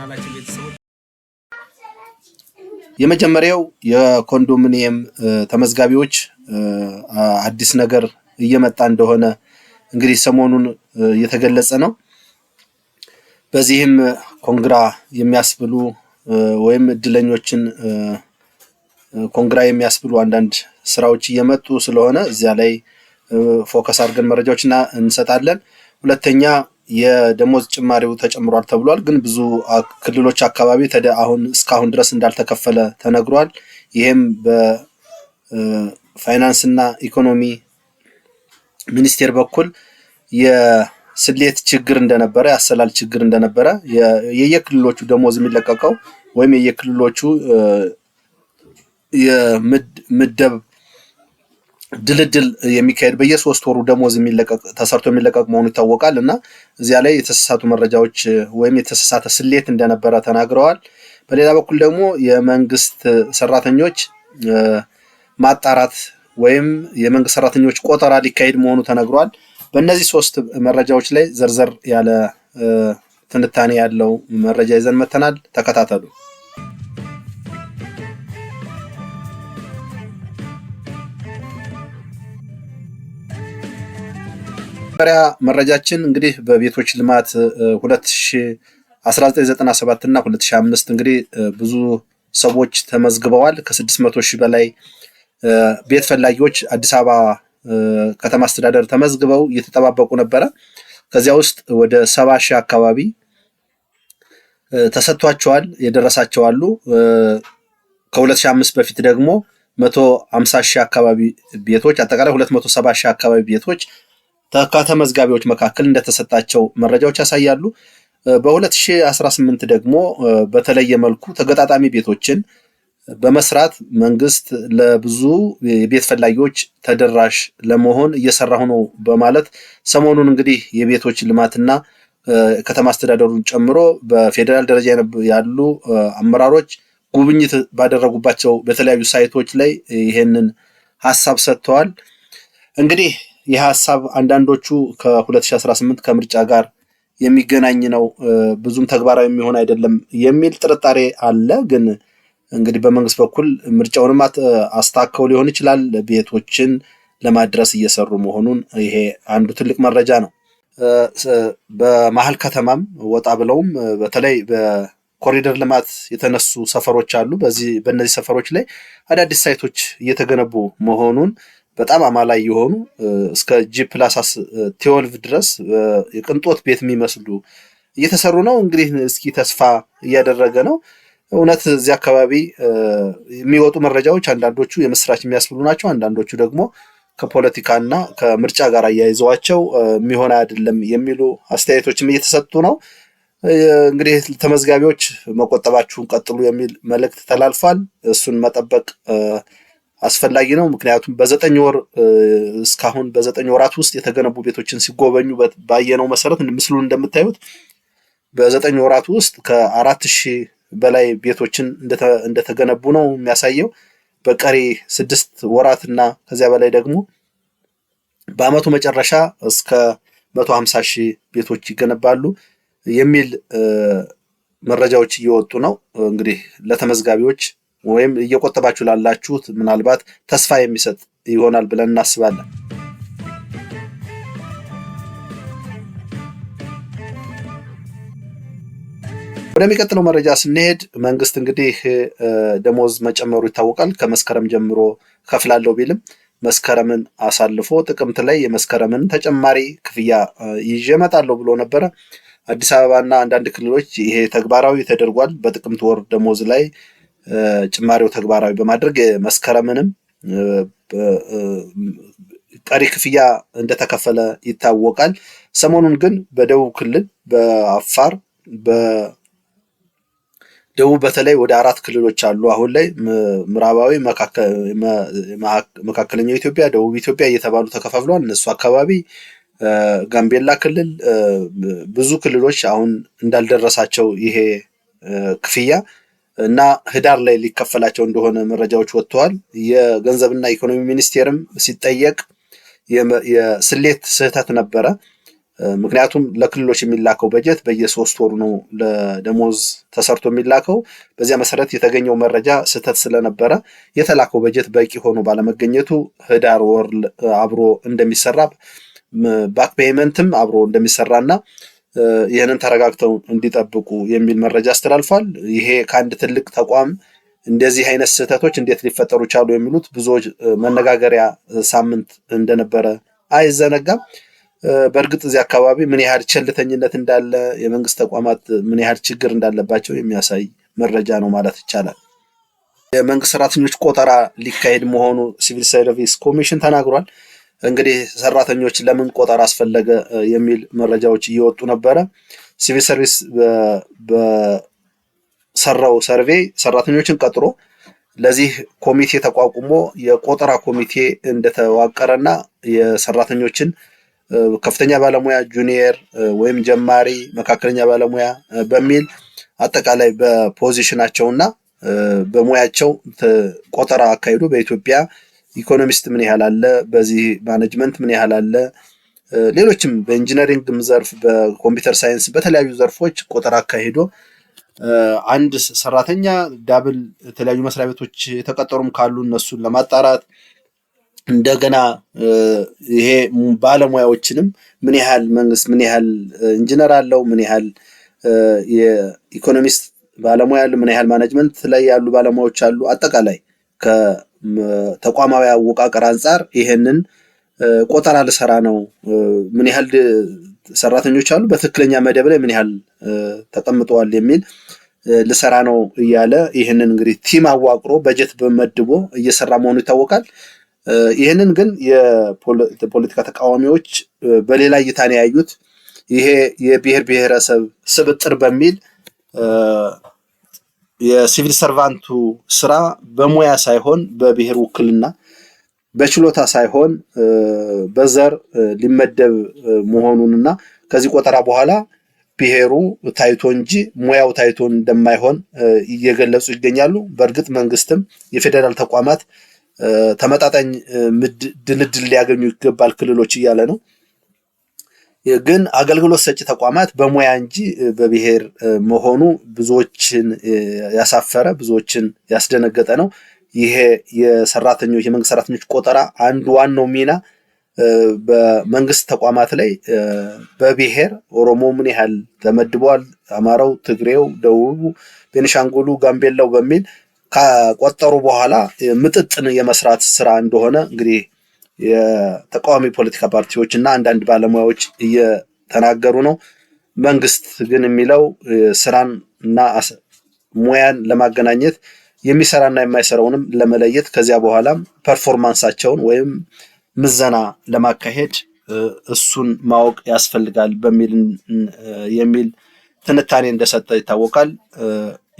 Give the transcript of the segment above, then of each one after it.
የቻናላችን ቤተሰቦች የመጀመሪያው የኮንዶሚኒየም ተመዝጋቢዎች አዲስ ነገር እየመጣ እንደሆነ እንግዲህ ሰሞኑን እየተገለጸ ነው። በዚህም ኮንግራ የሚያስብሉ ወይም እድለኞችን ኮንግራ የሚያስብሉ አንዳንድ ስራዎች እየመጡ ስለሆነ እዚያ ላይ ፎከስ አድርገን መረጃዎችን እንሰጣለን። ሁለተኛ የደሞዝ ጭማሪው ተጨምሯል ተብሏል፣ ግን ብዙ ክልሎች አካባቢ አሁን እስካሁን ድረስ እንዳልተከፈለ ተነግሯል። ይህም በፋይናንስ እና ኢኮኖሚ ሚኒስቴር በኩል የስሌት ችግር እንደነበረ ያሰላል ችግር እንደነበረ የየክልሎቹ ደሞዝ የሚለቀቀው ወይም የየክልሎቹ የምደብ ድልድል የሚካሄድ በየ3 ወሩ ደሞዝ ተሰርቶ የሚለቀቅ መሆኑ ይታወቃል እና እዚያ ላይ የተሳሳቱ መረጃዎች ወይም የተሳሳተ ስሌት እንደነበረ ተናግረዋል። በሌላ በኩል ደግሞ የመንግስት ሰራተኞች ማጣራት ወይም የመንግስት ሰራተኞች ቆጠራ ሊካሄድ መሆኑ ተነግሯል። በእነዚህ 3 መረጃዎች ላይ ዘርዘር ያለ ትንታኔ ያለው መረጃ ይዘን መተናል። ተከታተሉ። መረጃችን እንግዲህ በቤቶች ልማት 1997 እና 2005 እንግዲህ ብዙ ሰዎች ተመዝግበዋል። ከ600 ሺህ በላይ ቤት ፈላጊዎች አዲስ አበባ ከተማ አስተዳደር ተመዝግበው እየተጠባበቁ ነበረ። ከዚያ ውስጥ ወደ 70 ሺህ አካባቢ ተሰጥቷቸዋል፣ የደረሳቸው አሉ። ከ2005 በፊት ደግሞ 150 ሺህ አካባቢ ቤቶች አጠቃላይ 270 ሺህ አካባቢ ቤቶች ከተመዝጋቢዎች መካከል እንደተሰጣቸው መረጃዎች ያሳያሉ። በ2018 ደግሞ በተለየ መልኩ ተገጣጣሚ ቤቶችን በመስራት መንግስት ለብዙ የቤት ፈላጊዎች ተደራሽ ለመሆን እየሰራሁ ነው በማለት ሰሞኑን እንግዲህ የቤቶች ልማትና ከተማ አስተዳደሩን ጨምሮ በፌዴራል ደረጃ ያሉ አመራሮች ጉብኝት ባደረጉባቸው በተለያዩ ሳይቶች ላይ ይሄንን ሐሳብ ሰጥተዋል። እንግዲህ ይህ ሐሳብ አንዳንዶቹ ከ2018 ከምርጫ ጋር የሚገናኝ ነው፣ ብዙም ተግባራዊ የሚሆን አይደለም የሚል ጥርጣሬ አለ። ግን እንግዲህ በመንግስት በኩል ምርጫውንም አስታከው ሊሆን ይችላል ቤቶችን ለማድረስ እየሰሩ መሆኑን ይሄ አንዱ ትልቅ መረጃ ነው። በመሀል ከተማም ወጣ ብለውም በተለይ በኮሪደር ልማት የተነሱ ሰፈሮች አሉ። በእነዚህ ሰፈሮች ላይ አዳዲስ ሳይቶች እየተገነቡ መሆኑን በጣም አማላይ የሆኑ እስከ G+12 ድረስ የቅንጦት ቤት የሚመስሉ እየተሰሩ ነው። እንግዲህ እስኪ ተስፋ እያደረገ ነው። እውነት እዚህ አካባቢ የሚወጡ መረጃዎች አንዳንዶቹ የምስራች የሚያስብሉ ናቸው፣ አንዳንዶቹ ደግሞ ከፖለቲካና ከምርጫ ጋር አያይዘዋቸው የሚሆን አይደለም የሚሉ አስተያየቶችም እየተሰጡ ነው። እንግዲህ ተመዝጋቢዎች መቆጠባችሁን ቀጥሉ የሚል መልእክት ተላልፏል። እሱን መጠበቅ አስፈላጊ ነው። ምክንያቱም በ9 ወር እስካሁን በ9 ወራት ውስጥ የተገነቡ ቤቶችን ሲጎበኙ ባየነው መሰረት ምስሉን እንደምታዩት በ9 ወራት ውስጥ ከ4000 በላይ ቤቶችን እንደተገነቡ ነው የሚያሳየው። በቀሪ 6 ወራት እና ከዚያ በላይ ደግሞ በአመቱ መጨረሻ እስከ 150 ሺህ ቤቶች ይገነባሉ የሚል መረጃዎች እየወጡ ነው። እንግዲህ ለተመዝጋቢዎች ወይም እየቆጠባችሁ ላላችሁት ምናልባት ተስፋ የሚሰጥ ይሆናል ብለን እናስባለን። ወደሚቀጥለው መረጃ ስንሄድ መንግስት እንግዲህ ደሞዝ መጨመሩ ይታወቃል። ከመስከረም ጀምሮ ከፍላለሁ ቢልም መስከረምን አሳልፎ ጥቅምት ላይ የመስከረምን ተጨማሪ ክፍያ ይዤ እመጣለሁ ብሎ ነበረ። አዲስ አበባና አንዳንድ ክልሎች ይሄ ተግባራዊ ተደርጓል። በጥቅምት ወር ደሞዝ ላይ ጭማሪው ተግባራዊ በማድረግ መስከረምንም ቀሪ ክፍያ እንደተከፈለ ይታወቃል። ሰሞኑን ግን በደቡብ ክልል፣ በአፋር፣ በደቡብ በተለይ ወደ 4 ክልሎች አሉ አሁን ላይ ምዕራባዊ፣ መካከለኛው ኢትዮጵያ፣ ደቡብ ኢትዮጵያ እየተባሉ ተከፋፍለዋል። እነሱ አካባቢ ጋምቤላ ክልል፣ ብዙ ክልሎች አሁን እንዳልደረሳቸው ይሄ ክፍያ እና ህዳር ላይ ሊከፈላቸው እንደሆነ መረጃዎች ወጥተዋል። የገንዘብና ኢኮኖሚ ሚኒስቴርም ሲጠየቅ የስሌት ስህተት ነበረ ምክንያቱም ለክልሎች የሚላከው በጀት በየ3 ወሩ ነው ለደሞዝ ተሰርቶ የሚላከው። በዚያ መሰረት የተገኘው መረጃ ስህተት ስለነበረ የተላከው በጀት በቂ ሆኖ ባለመገኘቱ ህዳር ወር አብሮ እንደሚሰራ ባክ ፔይመንትም አብሮ እንደሚሰራና ይህንን ተረጋግተው እንዲጠብቁ የሚል መረጃ አስተላልፏል። ይሄ ከአንድ ትልቅ ተቋም እንደዚህ አይነት ስህተቶች እንዴት ሊፈጠሩ ቻሉ የሚሉት ብዙዎች መነጋገሪያ ሳምንት እንደነበረ አይዘነጋም። በእርግጥ እዚህ አካባቢ ምን ያህል ቸልተኝነት እንዳለ የመንግስት ተቋማት ምን ያህል ችግር እንዳለባቸው የሚያሳይ መረጃ ነው ማለት ይቻላል። የመንግስት ሰራተኞች ቆጠራ ሊካሄድ መሆኑ ሲቪል ሰርቪስ ኮሚሽን ተናግሯል። እንግዲህ ሰራተኞች ለምን ቆጠራ አስፈለገ የሚል መረጃዎች እየወጡ ነበረ። ሲቪል ሰርቪስ በሰራው ሰርቬይ ሰራተኞችን ቀጥሮ ለዚህ ኮሚቴ ተቋቁሞ የቆጠራ ኮሚቴ እንደተዋቀረና የሰራተኞችን ከፍተኛ ባለሙያ፣ ጁኒየር ወይም ጀማሪ፣ መካከለኛ ባለሙያ በሚል አጠቃላይ በፖዚሽናቸውና በሙያቸው ቆጠራ አካሂዶ በኢትዮጵያ ኢኮኖሚስት ምን ያህል አለ፣ በዚህ ማኔጅመንት ምን ያህል አለ፣ ሌሎችም በኢንጂነሪንግም ዘርፍ በኮምፒውተር ሳይንስ በተለያዩ ዘርፎች ቆጠራ አካሂዶ አንድ ሰራተኛ ዳብል የተለያዩ መስሪያ ቤቶች የተቀጠሩም ካሉ እነሱን ለማጣራት እንደገና ይሄ ባለሙያዎችንም ምን ያህል መንግስት ምን ያህል ኢንጂነር አለው፣ ምን ያህል የኢኮኖሚስት ባለሙያ አለ፣ ምን ያህል ማኔጅመንት ላይ ያሉ ባለሙያዎች አሉ፣ አጠቃላይ ከተቋማዊ አወቃቀር አንጻር ይሄንን ቆጠራ ልሰራ ነው፣ ምን ያህል ሰራተኞች አሉ፣ በትክክለኛ መደብ ላይ ምን ያህል ተቀምጠዋል የሚል ልሰራ ነው እያለ ይህንን እንግዲህ ቲም አዋቅሮ በጀት በመድቦ እየሰራ መሆኑ ይታወቃል። ይህንን ግን የፖለቲካ ተቃዋሚዎች በሌላ እይታ ነው ያዩት። ይሄ የብሔር ብሔረሰብ ስብጥር በሚል የሲቪል ሰርቫንቱ ስራ በሙያ ሳይሆን በብሔር ውክልና በችሎታ ሳይሆን በዘር ሊመደብ መሆኑንና ከዚህ ቆጠራ በኋላ ብሔሩ ታይቶ እንጂ ሙያው ታይቶ እንደማይሆን እየገለጹ ይገኛሉ። በእርግጥ መንግስትም የፌዴራል ተቋማት ተመጣጣኝ ድልድል ሊያገኙ ይገባል ክልሎች እያለ ነው። ግን አገልግሎት ሰጪ ተቋማት በሙያ እንጂ በብሔር መሆኑ ብዙዎችን ያሳፈረ ብዙዎችን ያስደነገጠ ነው። ይሄ የሰራተኞች የመንግስት ሰራተኞች ቆጠራ አንዱ ዋናው ሚና በመንግስት ተቋማት ላይ በብሔር ኦሮሞ ምን ያህል ተመድቧል፣ አማራው፣ ትግሬው፣ ደቡቡ፣ ቤኒሻንጉሉ፣ ጋምቤላው በሚል ከቆጠሩ በኋላ ምጥጥን የመስራት ስራ እንደሆነ እንግዲህ የተቃዋሚ ፖለቲካ ፓርቲዎች እና አንዳንድ ባለሙያዎች እየተናገሩ ነው። መንግስት ግን የሚለው ስራን እና ሙያን ለማገናኘት የሚሰራና የማይሰራውንም ለመለየት ከዚያ በኋላም ፐርፎርማንሳቸውን ወይም ምዘና ለማካሄድ እሱን ማወቅ ያስፈልጋል የሚል ትንታኔ እንደሰጠ ይታወቃል።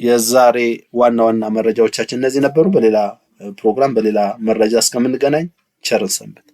የዛሬ ዋና ዋና መረጃዎቻችን እነዚህ ነበሩ። በሌላ ፕሮግራም በሌላ መረጃ እስከምንገናኝ ቸር እንሰንብት።